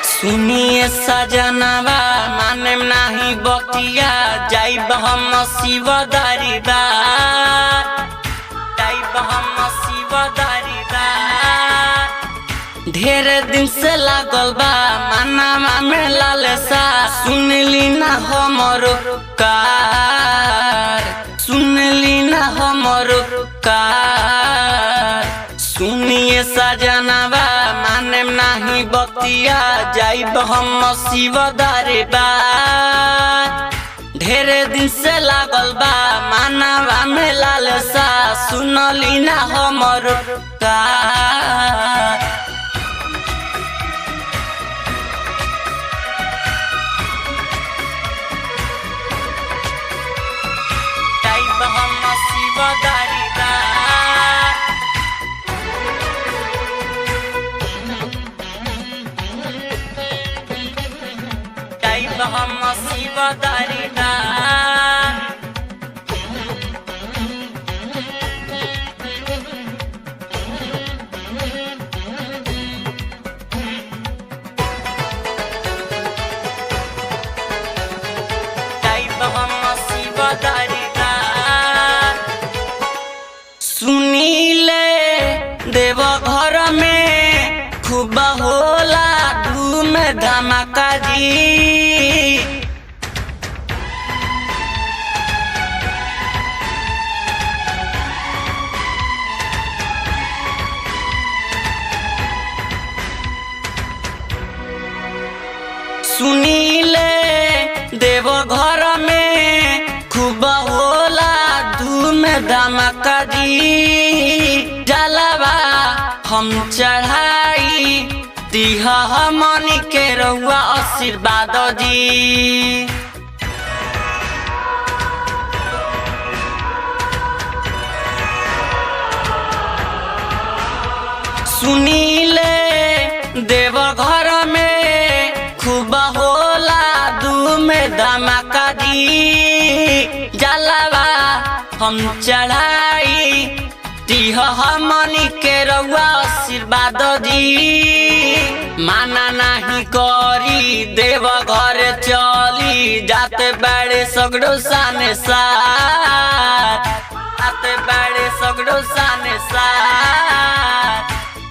सुनिए सजनवा माने नाही बतिया जाइब हम शिवदारीदा ढेर दिन से लागल बा मानवा में लालसा सुनली ना हमरो कार सुनिए सजनवा माने नाही बतिया जाइब हम शिवदारीदा ढेर दिन से लागल बा मानवा में लालसा सुनली ना हमरो कार हम शिवदारीदा सुनीले देव घर में खूब होला धूम धमाका जी सुनीले देव घर में खूब होला धूम धमाका जी जलवा हम चढ़ाई दिह हमनी के रहुआ आशीर्वाद जी सुनीले देव घर में खूब होला धूम धमाका जी जलवा हम चढ़ाई दिह हमनी के रहुआ आशीर्वाद जी माना नहीं करी देव घर चली जाते बड़े सगड़ो साने साथ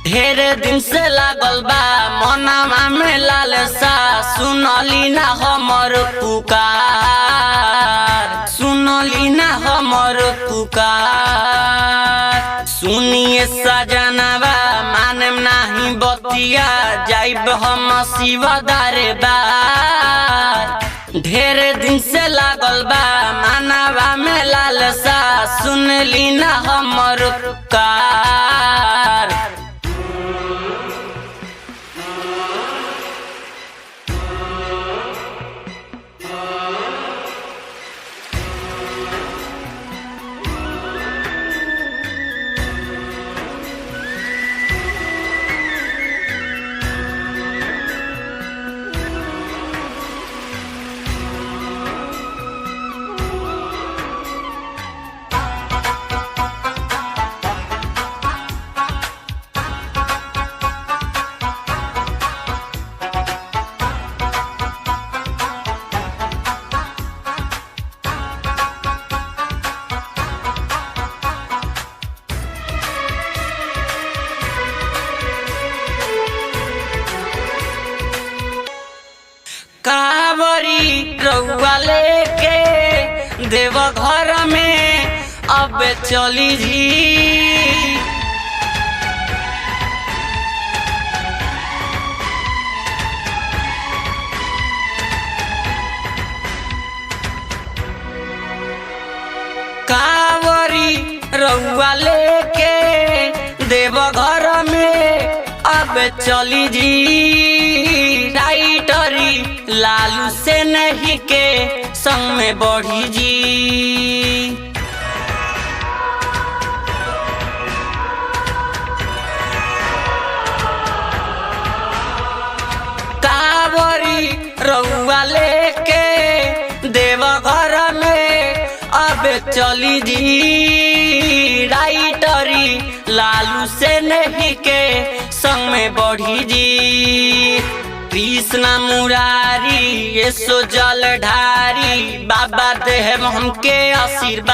ढेर दिन से लागल बा मनवा में लालसा सुनली ना हमर पुकार सुनिए सजनवा माने नाही बतिया जाइब हम शिवदारीदा ढेर दिन से लागल बा मनवा में लालसा सुनली ना हमर पुकार कावरी रउआ लेके देव घर में अब चली जी कावरी रउआ लेके देव घर में अब चली जी राइटरी लालू से नहीं के संग में बढ़ी जी कावरी रउआ लेके देव घर में अब चली जी राइटरी लालू से नहीं के संग में बढ़ी जी कृष्ण मुरारी येसो जल ढारी बाबा देह हमके आशीर्वाद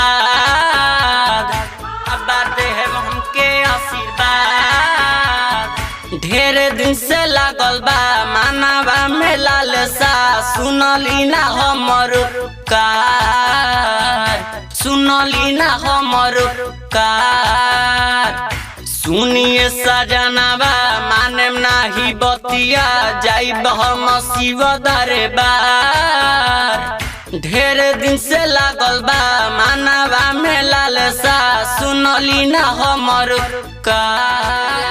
बाबा देह हमके आशीर्वाद ढेर दिन से लागल बा मानवा में लालसा सुनली ना हमर कार सुनली ना हमर कार सुनिए सजनवा माने नाही बतिया जाइब हम शिव दरबार ढेर दिन से लागल बा मानवा में लालसा सुनली ना हमर कार।